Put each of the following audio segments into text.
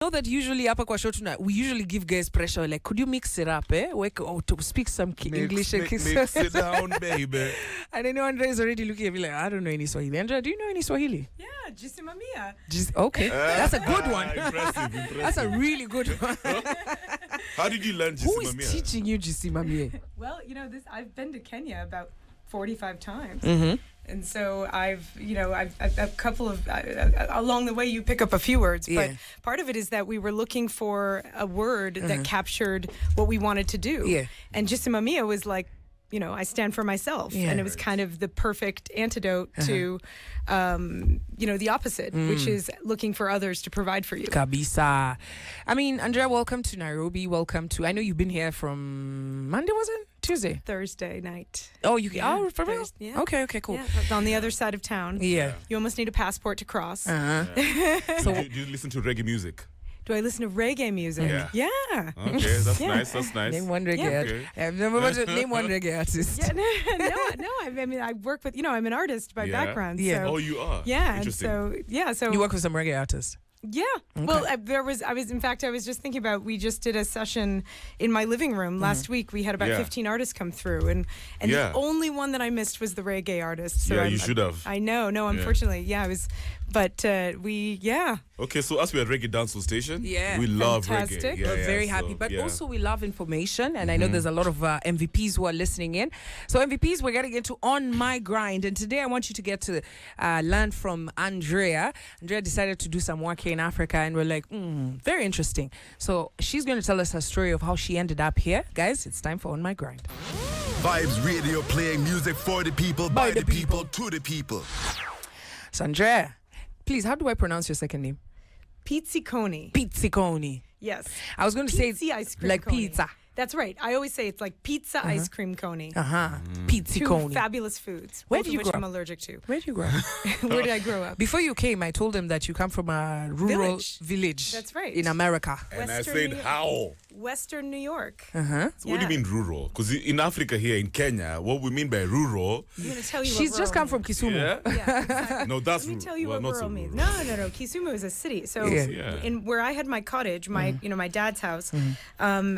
know that usually hapa kwa show we usually give guys pressure like, could you mix it up, to speak some English and mix it down, baby. And then Andre is already looking at me like, I don't know any Swahili. Andre, do you know any Swahili? Yeah, Jisimamia. Okay, that's a good one. Impressive. That's a really good one. How did you learn Jisimamia? Who is teaching you Jisimamia? Well, I've been to Kenya about 45 times. Mm-hmm. And so I've a couple of, along the way you pick up a few words, but part of it is that we were looking for a word that captured what we wanted to do. Yeah. And Jisimamia was like, I stand for myself. Yeah. And it was kind of the perfect antidote to, the opposite, which is looking for others to provide for you. Kabisa. I mean, Andrea, welcome to Nairobi. Welcome to, I know you've been here from Monday, was it? Tuesday? Thursday night. Oh, for real? Yeah. Okay, cool. Yeah, on the other side of town. Yeah. You almost need a passport to cross. So do you listen to reggae music? Do I listen to reggae music? Yeah. Okay, that's nice. That's nice. Name one reggae artist. I've never watched name one reggae artist. Yeah, no. I mean, I work with, I'm an artist by background. Yeah. So, Oh, you are? Yeah. Interesting. So You work with some reggae artists? Yeah. Okay. Well, I was just thinking about, we just did a session in my living room last week. We had about 15 artists come through, and the only one that I missed was the reggae artist. So you should have. I know. No, unfortunately. Yeah, Okay, so as we are Reggae Dancehall Station, Yeah. we love Fantastic. reggae. We're very happy, but also we love information, and I know there's a lot of MVPs who are listening in. So MVPs, we're getting into On My Grind, and today I want you to get to learn from Andrea. Andrea decided to do some work here in Africa, and we're like, very interesting. So she's going to tell us her story of how she ended up here. Guys, it's time for On My Grind. Vibes Radio, playing music for the people, by the people, to the people. So Andrea, please, how do I pronounce your second name? Pizziconni. Pizziconni. Yes. I was going to say Pizzi ice cream like coney. pizza. That's right. I always say it's like pizza ice cream coney. Two Pizziconni. fabulous foods. Where both did of you which grow I'm up? allergic to. Where did you grow up? Where did I grow up? Before you came, I told him that you come from a rural village. That's right. In America. And Western I said, New York. how? Western New York. So what do you mean rural? Because in Africa here, in Kenya, what we mean by rural... I'm going to tell you She's what just rural come from means. Kisumu. Yeah? Yeah, exactly. No, that's Let me tell you well, what not rural so means. rural. No. Kisumu is a city. So Yeah. in where I had my cottage, my dad's house,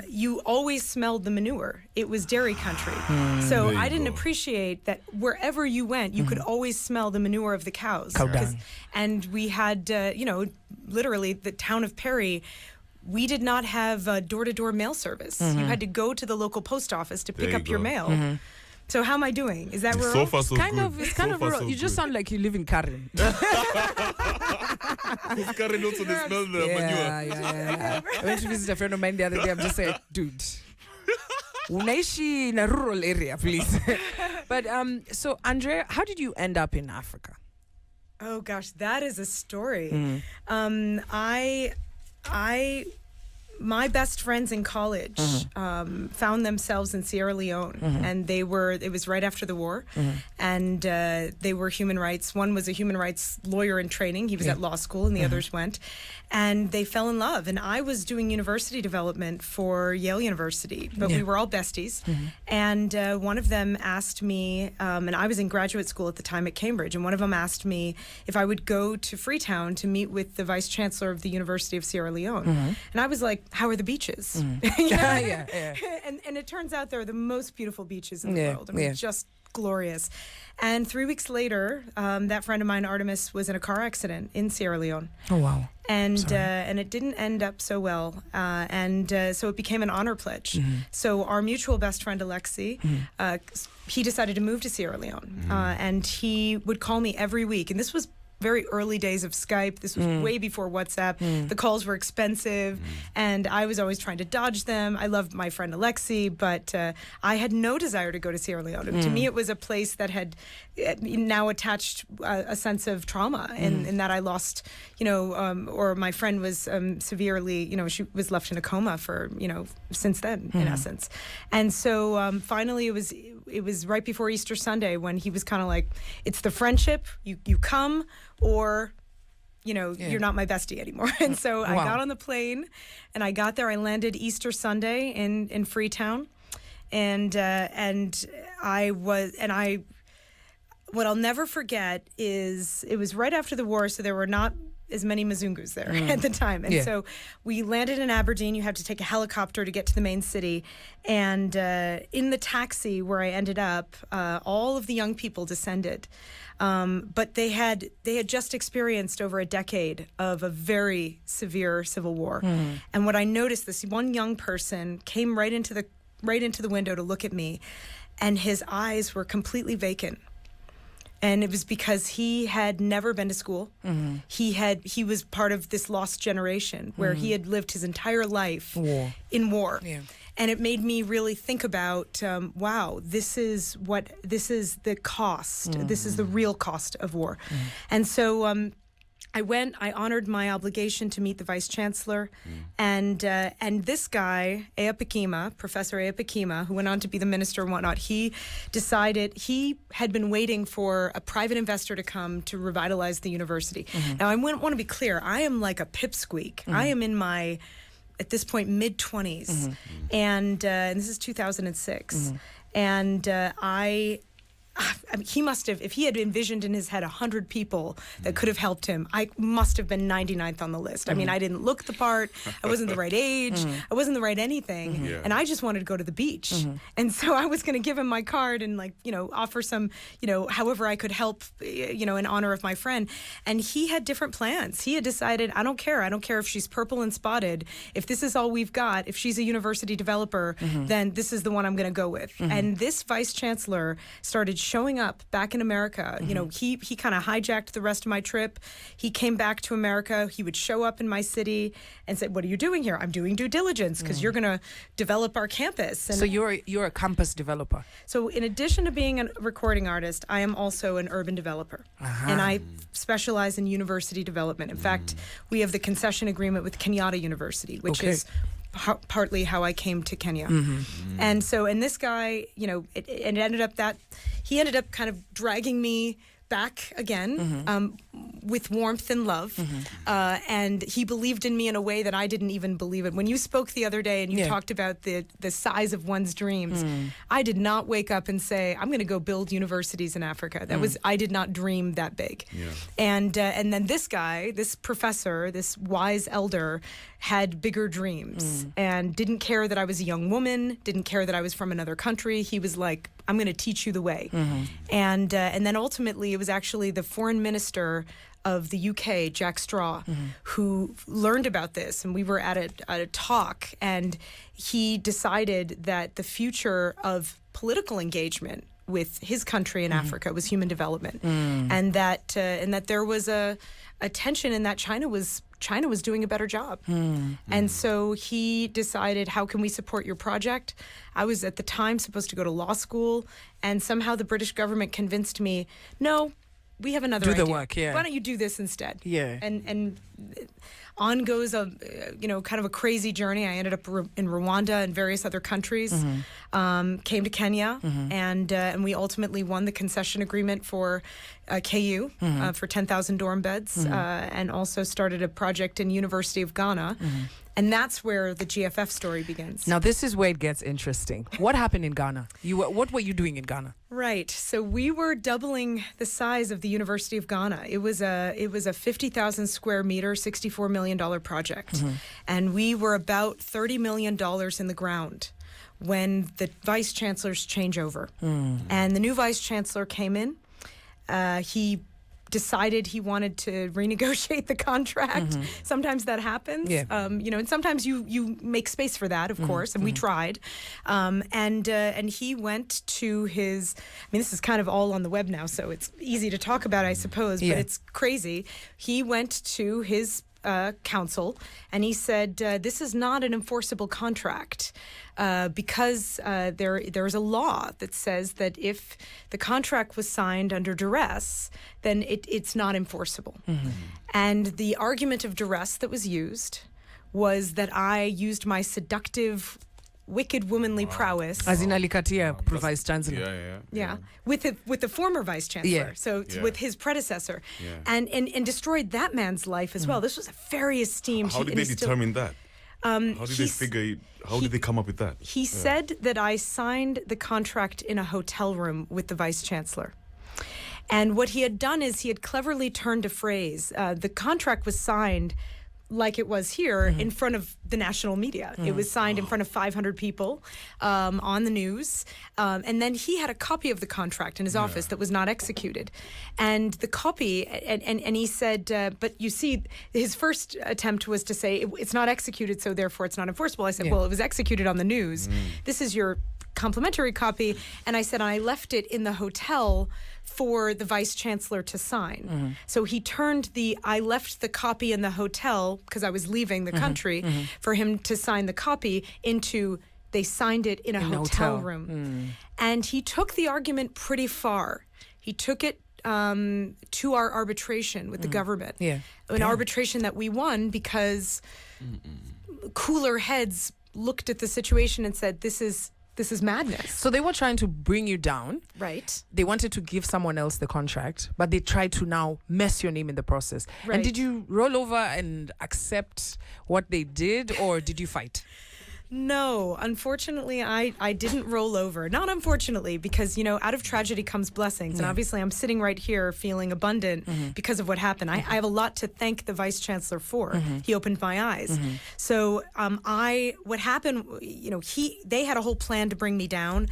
you always smelled the manure. It was dairy country. So There you I didn't go. appreciate that wherever you went, you could always smell the manure of the cows. Cow dung. And we had, literally the town of Perry. We did not have door-to-door mail service. You had to go to the local post office to pick There up you your go. mail. So how am I doing? Is that rural? So far, so It's good. kind So of far, rural. so You just good. sound like you live in Karen. Karen also they smell the manure. Yeah. I went to visit a friend of mine the other day. I'm just like, dude, unaishi in a rural area, please. But so Andrea, how did you end up in Africa? Oh gosh, that is a story. My best friends in college found themselves in Sierra Leone, and it was right after the war, and they were human rights. One was a human rights lawyer in training. He was at law school, and the others went, and they fell in love. And I was doing university development for Yale University, but we were all besties. And one of them asked me, and I was in graduate school at the time at Cambridge, and one of them asked me if I would go to Freetown to meet with the vice chancellor of the University of Sierra Leone. And I was like, how are the beaches? Yeah. And it turns out they're the most beautiful beaches in the world. I mean, Yeah. just glorious. And 3 weeks later, that friend of mine, Artemis, was in a car accident in Sierra Leone. Oh wow. And it didn't end up so well. So it became an honor pledge. So our mutual best friend, Alexi, he decided to move to Sierra Leone. And he would call me every week. And this was very early days of Skype. This was way before WhatsApp. The calls were expensive, and I was always trying to dodge them. I loved my friend Alexi, but I had no desire to go to Sierra Leone. To me, it was a place that had now attached a sense of trauma, in that I lost, or my friend was severely, she was left in a coma for, since then, in essence. And so finally it was right before Easter Sunday when he was kind of like, it's the friendship, you come, or you're not my bestie anymore. And so I got on the plane, and I got there. I landed Easter Sunday in Freetown, and what I'll never forget is it was right after the war, so there were not as many Mzungus there at the time. And so we landed in Aberdeen. You had to take a helicopter to get to the main city. And in the taxi where I ended up, all of the young people descended. But they had just experienced over a decade of a very severe civil war. And what I noticed, this one young person came right into the window to look at me, and his eyes were completely vacant. And it was because he had never been to school. He was part of this lost generation where he had lived his entire life in war. Yeah. And it made me really think about, wow, this is the cost. This is the real cost of war. And so I honored my obligation to meet the Vice Chancellor, and this guy, Professor Eyapakima, who went on to be the minister and whatnot, he decided he had been waiting for a private investor to come to revitalize the university. Now, I want to be clear, I am like a pipsqueak. I am in my, at this point, mid-20s, and this is 2006, and he must have, if he had envisioned in his head 100 people that could have helped him, I must have been 99th on the list. I mean, I didn't look the part. I wasn't the right age. I wasn't the right anything. And I just wanted to go to the beach. And so I was going to give him my card and, like, offer some, however I could help, in honor of my friend. And he had different plans. He had decided, I don't care. I don't care if she's purple and spotted. If this is all we've got, if she's a university developer, then this is the one I'm going to go with. And this vice chancellor started showing up back in America. He kind of hijacked the rest of my trip. He came back to America. He would show up in my city and say, "What are you doing here?" "I'm doing due diligence because you're going to develop our campus." And so you're a campus developer. So in addition to being a recording artist, I am also an urban developer. And I specialize in university development. In fact, we have the concession agreement with Kenyatta University, which is partly how I came to Kenya. And so, and this guy, it ended up that he ended up kind of dragging me back again with warmth and love. And he believed in me in a way that I didn't even believe it. When you spoke the other day and you talked about the size of one's dreams, I did not wake up and say, I'm going to go build universities in Africa. I did not dream that big. And then this guy, this professor, this wise elder, had bigger dreams and didn't care that I was a young woman, didn't care that I was from another country. He was like, I'm going to teach you the way. And then ultimately it was actually the foreign minister of the UK, Jack Straw, who learned about this, and we were at a talk, and he decided that the future of political engagement with his country in Africa was human development, and that there was a tension in that China was doing a better job. And so he decided, how can we support your project? I was at the time supposed to go to law school, and somehow the British government convinced me, no, we have another idea. Do the work, Why don't you do this instead? And on goes a kind of a crazy journey. I ended up in Rwanda and various other countries. Came to Kenya, and we ultimately won the concession agreement for KU for 10,000 dorm beds, and also started a project in University of Ghana. And that's where the GFF story begins. Now, this is where it gets interesting. What happened in Ghana? What were you doing in Ghana? Right. So we were doubling the size of the University of Ghana. It was a 50,000 square meter, $64 million project. And we were about $30 million in the ground when the vice chancellor's changeover. And the new vice chancellor came in. He decided he wanted to renegotiate the contract. Sometimes that happens, and sometimes you make space for that, of course, and we tried. And he went to his, this is kind of all on the web now, so it's easy to talk about, I suppose, but it's crazy. He went to his council and he said, this is not an enforceable contract. Because there is a law that says that if the contract was signed under duress, then it's not enforceable. And the argument of duress that was used was that I used my seductive, wicked womanly prowess. As in alikatia, vice chancellor. Yeah. With the former vice chancellor. So with his predecessor, and destroyed that man's life as well. This was a very esteemed. How did they determine that? How did they figure? How did they come up with that? He said that I signed the contract in a hotel room with the vice chancellor, And what he had done is he had cleverly turned a phrase. The contract was signed like it was here in front of the national media. It was signed in front of 500 people on the news. And then he had a copy of the contract in his office that was not executed. And the copy, and he said, but you see, his first attempt was to say, it's not executed, so therefore it's not enforceable. I said, well, it was executed on the news. This is your complimentary copy. And I said, I left it in the hotel for the vice chancellor to sign. So he turned I left the copy in the hotel because I was leaving the country for him to sign the copy into, they signed it in a hotel room. And he took the argument pretty far. He took it to our arbitration with the government. An arbitration that we won because cooler heads looked at the situation and said, this is madness. So they were trying to bring you down. Right. They wanted to give someone else the contract, but they tried to now mess your name in the process. Right. And did you roll over and accept what they did, or did you fight? No, unfortunately, I didn't roll over. Not unfortunately, because, out of tragedy comes blessings. And obviously, I'm sitting right here feeling abundant because of what happened. I have a lot to thank the vice chancellor for. He opened my eyes. So what happened, they had a whole plan to bring me down.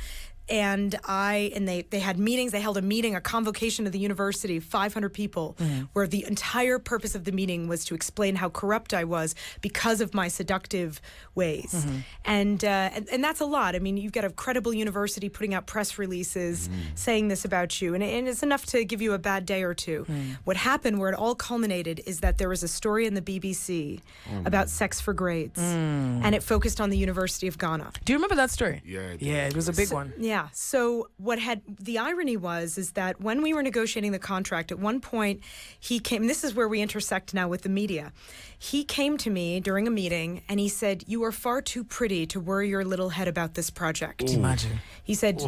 And they had meetings. They held a convocation of the university, 500 people, where the entire purpose of the meeting was to explain how corrupt I was because of my seductive ways. And that's a lot. I mean, you've got a credible university putting out press releases saying this about you, and it's enough to give you a bad day or two. What happened, where it all culminated, is that there was a story in the BBC about sex for grades, and it focused on the University of Ghana. Do you remember that story? Yeah, it was a big one. Yeah. So the irony is that when we were negotiating the contract, at one point he came, and this is where we intersect now with the media. He came to me during a meeting and he said, "You are far too pretty to worry your little head about this project." Ooh. Imagine. He said,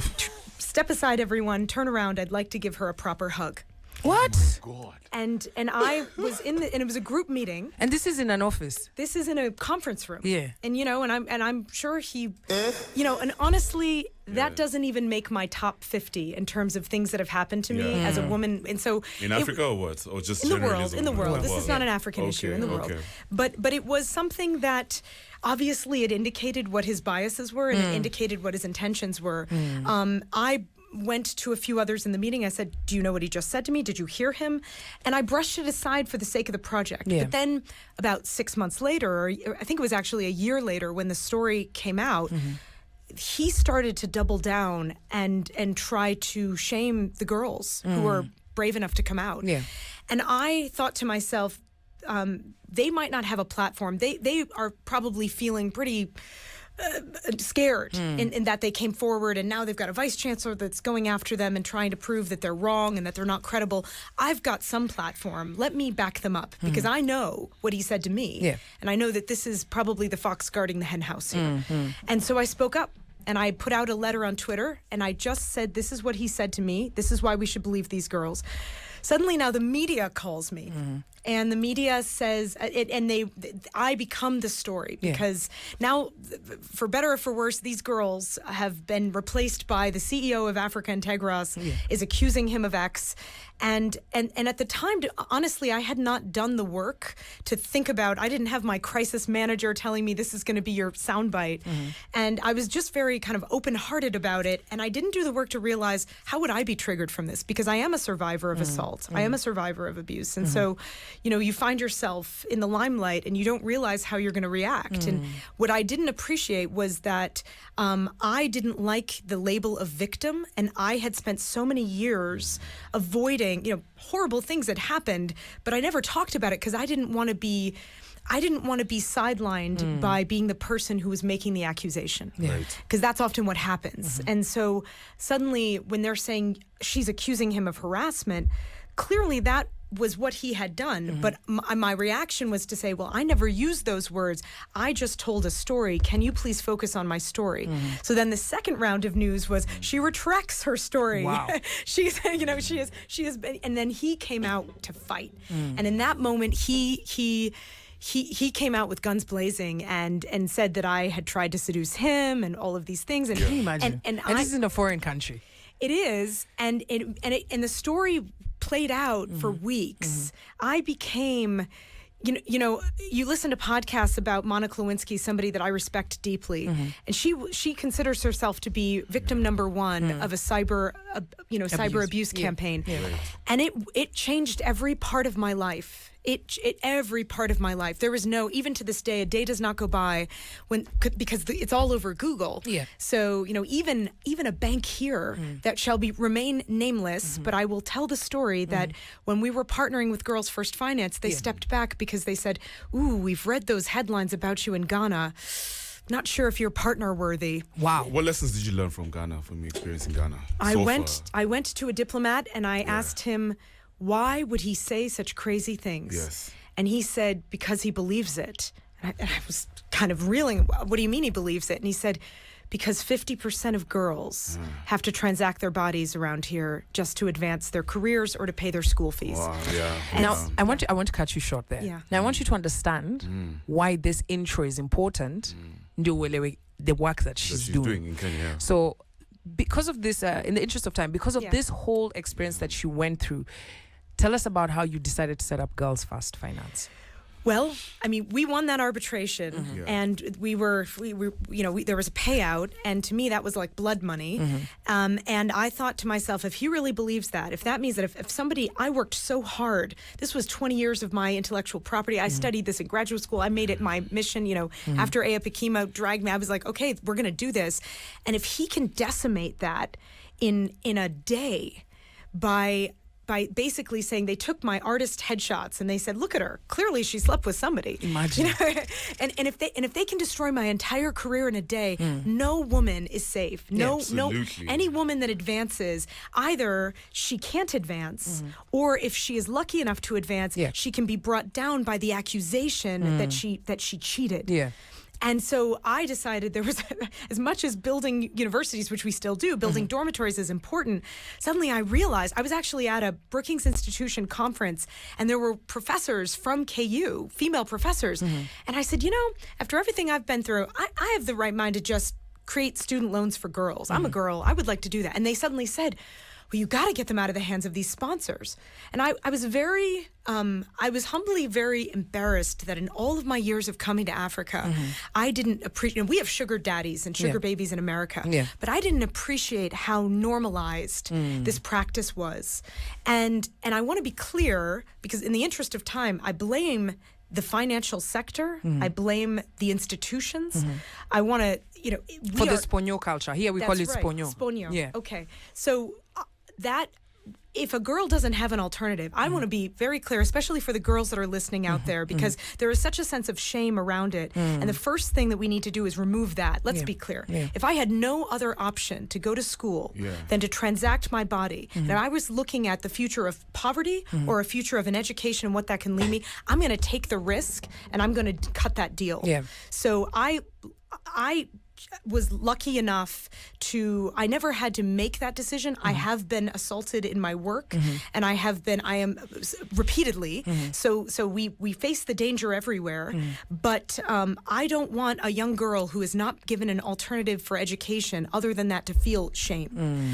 "Step aside, everyone, turn around. I'd like to give her a proper hug." What? God. And I was and it was a group meeting. And this is in an office. This is in a conference room. Yeah. And I'm sure he, and honestly, that doesn't even make my top 50 in terms of things that have happened to me as a woman. And so in Africa or what? Or just in the generally world? as a In the woman? world. This is not an African issue. In the world. But it was something that obviously it indicated what his biases were and it indicated what his intentions were. I went to a few others in the meeting. I said, "Do you know what he just said to me? Did you hear him?" And I brushed it aside for the sake of the project. Yeah. But then about 6 months later, or I think it was actually a year later when the story came out, he started to double down and try to shame the girls who were brave enough to come out. Yeah. And I thought to myself, they might not have a platform. They are probably feeling pretty scared in that they came forward and now they've got a vice chancellor that's going after them and trying to prove that they're wrong and that they're not credible. I've got some platform. Let me back them up because I know what he said to me. Yeah. And I know that this is probably the fox guarding the hen house here. And so I spoke up. And I put out a letter on Twitter and I just said, this is what he said to me. This is why we should believe these girls. Suddenly now the media calls me and the media says, I become the story because now, for better or for worse, these girls have been replaced by the CEO of Africa Integras is accusing him of X. And at the time, honestly, I had not done the work to think about. I didn't have my crisis manager telling me this is going to be your soundbite. And I was just very kind of open-hearted about it. And I didn't do the work to realize how would I be triggered from this? Because I am a survivor of assault. I am a survivor of abuse. And so, you find yourself in the limelight and you don't realize how you're going to react. And what I didn't appreciate was that I didn't like the label of victim. And I had spent so many years avoiding horrible things that happened, but I never talked about it because I didn't want to be sidelined by being the person who was making the accusation. Because that's often what happens. And so suddenly when they're saying she's accusing him of harassment, clearly that was what he had done. But my reaction was to say, well, I never used those words. I just told a story. Can you please focus on my story? So then the second round of news was she retracts her story. Wow. she has been, and then he came out to fight. And in that moment, he came out with guns blazing and said that I had tried to seduce him and all of these things. And Can you imagine? And this is in a foreign country. It is, and the story played out for weeks. I became... You know, you listen to podcasts about Monica Lewinsky, somebody that I respect deeply, and she considers herself to be victim number one of a cyber abuse campaign, and it changed every part of my life. Every part of my life. There was even to this day, a day does not go by because it's all over Google. Yeah. So, you know, even a bank here that shall remain nameless, but I will tell the story that when we were partnering with Girls First Finance, they stepped back because they said, "Ooh, we've read those headlines about you in Ghana. Not sure if you're partner worthy." Wow. What lessons did you learn from Ghana, from your experience in Ghana? I went to a diplomat and I asked him, why would he say such crazy things? Yes. And he said, because he believes it. And I was kind of reeling. What do you mean he believes it? And he said, because 50% of girls have to transact their bodies around here just to advance their careers or to pay their school fees. Wow, yeah. Now, I want to cut you short there. Yeah. Now, I want you to understand why this intro is important. The work that she's doing in Kenya. So, because of this, in the interest of time, because of this whole experience that she went through, tell us about how you decided to set up Girls First Finance. Well, I mean, we won that arbitration, and there was a payout, and to me that was like blood money. And I thought to myself, if he really believes that, if that means that if somebody, I worked so hard, this was 20 years of my intellectual property. I studied this in graduate school. I made it my mission. You know, after Aya Pakima dragged me, I was like, okay, we're going to do this. And if he can decimate that in a day by basically saying they took my artist headshots and they said, look at her, clearly she slept with somebody. Imagine. You know? and if they can destroy my entire career in a day, no woman is safe. No, any woman that advances, either she can't advance, or if she is lucky enough to advance, she can be brought down by the accusation that she cheated. Yeah. And so I decided there was, as much as building universities, which we still do, building dormitories is important. Suddenly I realized I was actually at a Brookings Institution conference and there were professors from KU, female professors. And I said, you know, after everything I've been through, I have the right mind to just create student loans for girls. I'm a girl. I would like to do that. And they suddenly said, well, you got to get them out of the hands of these sponsors. And I was humbly very embarrassed that in all of my years of coming to Africa, I didn't appreciate, we have sugar daddies and sugar babies in America, but I didn't appreciate how normalized this practice was. And I want to be clear, because in the interest of time, I blame the financial sector. I blame the institutions. I want to, you know, for the Sponyo culture. Here we call it Sponyo. Sponyo. Yeah. Okay. So that if a girl doesn't have an alternative, I want to be very clear, especially for the girls that are listening out there, because there is such a sense of shame around it. And the first thing that we need to do is remove that. Let's be clear. If I had no other option to go to school than to transact my body, and I was looking at the future of poverty or a future of an education and what that can lead me, I'm going to take the risk and I'm going to cut that deal. Yeah. So I was lucky enough I never had to make that decision. I have been assaulted in my work, and I am repeatedly. So we face the danger everywhere, but I don't want a young girl who is not given an alternative for education other than that to feel shame.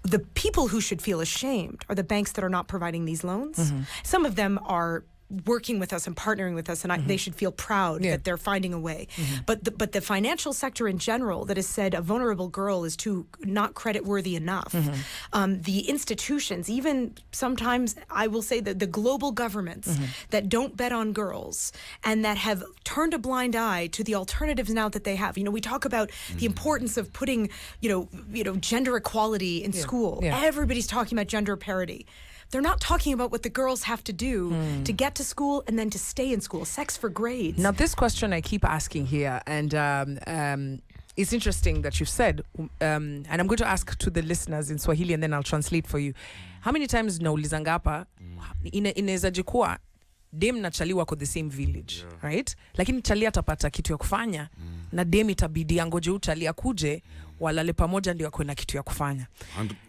The people who should feel ashamed are the banks that are not providing these loans. Some of them are working with us and partnering with us, and they should feel proud that they're finding a way. But the financial sector in general that has said a vulnerable girl is too not credit worthy enough. The institutions, even sometimes I will say that the global governments that don't bet on girls and that have turned a blind eye to the alternatives now that they have. You know, we talk about the importance of putting, you know, gender equality in school. Everybody's talking about gender parity. They're not talking about what the girls have to do to get to school and then to stay in school. Sex for grades. Now, this question I keep asking here, and it's interesting that you've said, and I'm going to ask to the listeners in Swahili and then I'll translate for you. How many times naulizanga hapa inaweza jikuwa dem na chali wako the same village, right? Lakini chali atapata kitu ya kufanya na dem itabidi angoje chali akuje walale pamoja ndio akuwe na kitu ya kufanya.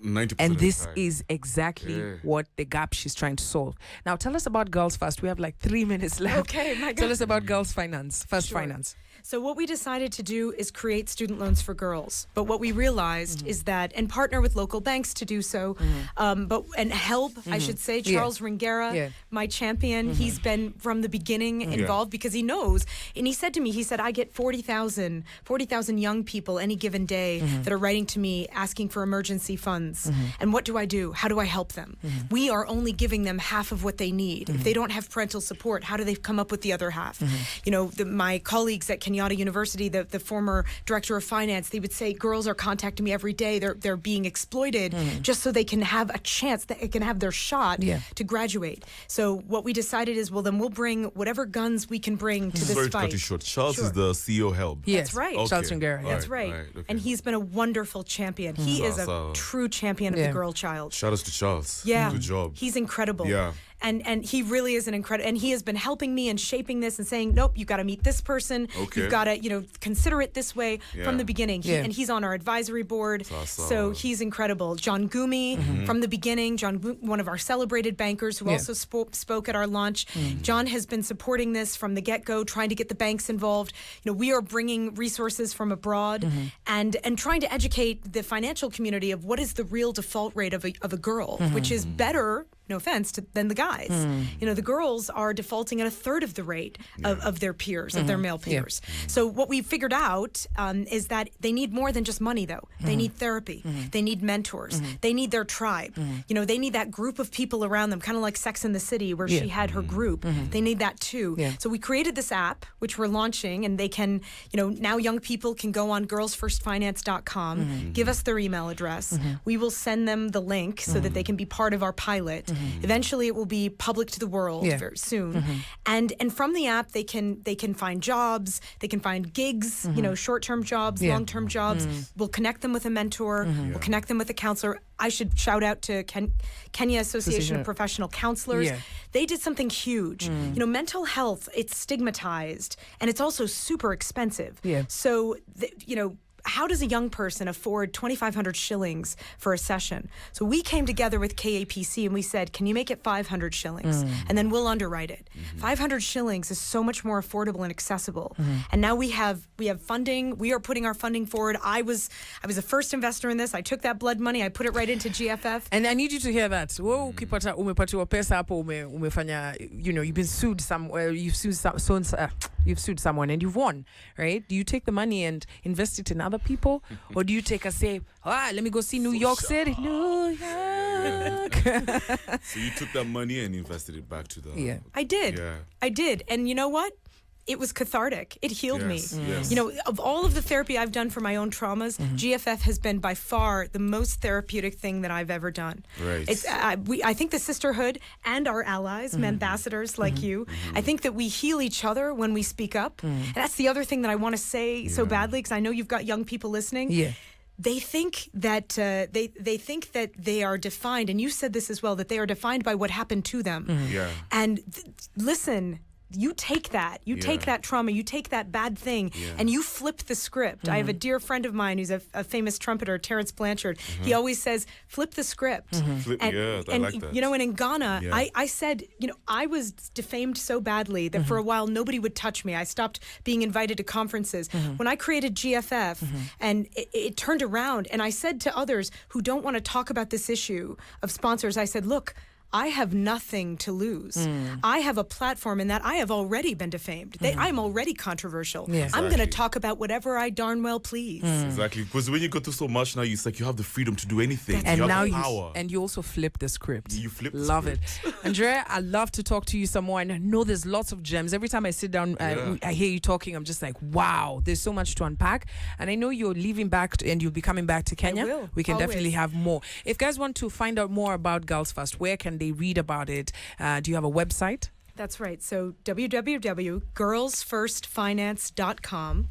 90% And of the this time. is exactly what the gap she's trying to solve. Now, tell us about Girls First. We have like 3 minutes left. Okay, my God. Tell us about Girls Finance, First Sure. Finance. So what we decided to do is create student loans for girls. But what we realized is that, and partner with local banks to do so, and help, I should say, Charles Ringera, my champion, he's been from the beginning involved because he knows. And he said to me, he said, I get 40,000 young people any given day that are writing to me asking for emergency funds. And what do? How do I help them? We are only giving them half of what they need. If they don't have parental support, how do they come up with the other half? You know, my colleagues at Kenyatta University, the former director of finance, they would say girls are contacting me every day. They're being exploited just so they can have a chance, that they can have their shot to graduate. So what we decided is, well, then we'll bring whatever guns we can bring to this Sorry to fight. cut you short. Charles is the CEO help. Yes. That's right. Okay. Charles Ringera. That's right. Okay. And he's been a wonderful champion. He is a true champion of the girl child. Shout out to Charles. Yeah. Good job. He's incredible. Yeah. And he really is an incredible, and he has been helping me and shaping this and saying, nope, you got to meet this person. Okay. You've got to, consider it this way from the beginning. And he's on our advisory board. So he's incredible. John Gumi from the beginning, one of our celebrated bankers who also spoke at our launch. John has been supporting this from the get-go, trying to get the banks involved. We are bringing resources from abroad and trying to educate the financial community of what is the real default rate of a girl, which is better, no offense, than the guys. The girls are defaulting at a third of the rate of their peers, of their male peers. So what we figured out is that they need more than just money, though. They need therapy. They need mentors. They need their tribe. They need that group of people around them, kind of like Sex and the City, where she had her group. They need that too. So we created this app, which we're launching, and they can, now young people can go on girlsfirstfinance.com, give us their email address. We will send them the link so that they can be part of our pilot. Eventually, it will be public to the world very soon. And from the app, they can find jobs, they can find gigs, short-term jobs, long-term jobs. We'll connect them with a mentor. We'll connect them with a counselor. I should shout out to Kenya Association of Professional Counselors. They did something huge. Mental health, it's stigmatized, and it's also super expensive. So, how does a young person afford 2,500 shillings for a session? So we came together with KAPC and we said, can you make it 500 shillings? And then we'll underwrite it. 500 shillings is so much more affordable and accessible. And now we have funding. We are putting our funding forward. I was the first investor in this. I took that blood money. I put it right into GFF. And I need you to hear that. Wewe ukipata umepatiwa pesa hapo umefanya, you've been sued somewhere, you've sued someone and you've won, right? Do you take the money and invest it in other people, or do you take let me go see New York City, New York? So you took that money and invested it back to the... I did. I did. And you know what? It was cathartic. It healed me. Yes. Of all of the therapy I've done for my own traumas, GFF has been by far the most therapeutic thing that I've ever done. Right. It's, I think the sisterhood and our allies, ambassadors like you, I think that we heal each other when we speak up. And that's the other thing that I want to say so badly, because I know you've got young people listening. They think that they think that they are defined, and you said this as well, that they are defined by what happened to them. And listen. You take that. You take that trauma. You take that bad thing, and you flip the script. I have a dear friend of mine who's a famous trumpeter, Terrence Blanchard. He always says, "Flip the script." I like that. And in Ghana, I said, I was defamed so badly that for a while nobody would touch me. I stopped being invited to conferences. When I created GFF, and it turned around, and I said to others who don't want to talk about this issue of sponsors, I said, look, I have nothing to lose. I have a platform in that I have already been defamed. I'm already controversial. I'm going to talk about whatever I darn well please. Exactly. Because when you go through so much now, it's like you have the freedom to do anything. And you now have the power. you also flip the script. You flip the Love script. it. Andrea, I love to talk to you some more. And I know there's lots of gems. Every time I sit down, I hear you talking, I'm just like, wow, there's so much to unpack. And I know you're leaving back and you'll be coming back to Kenya. I will. We can Always. definitely have more. If guys want to find out more about Girls First, where can they read about it? Do you have a website? That's right. So www.girlsfirstfinance.com.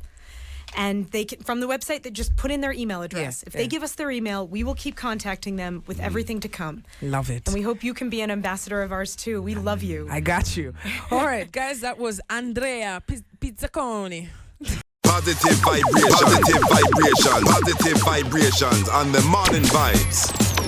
And they can, from the website, they just put in their email address. If they give us their email, we will keep contacting them with everything to come. Love it. And we hope you can be an ambassador of ours too. We love you. I got you. All right, guys, that was Andrea Pizziconnoi. Positive vibrations on the morning vibes.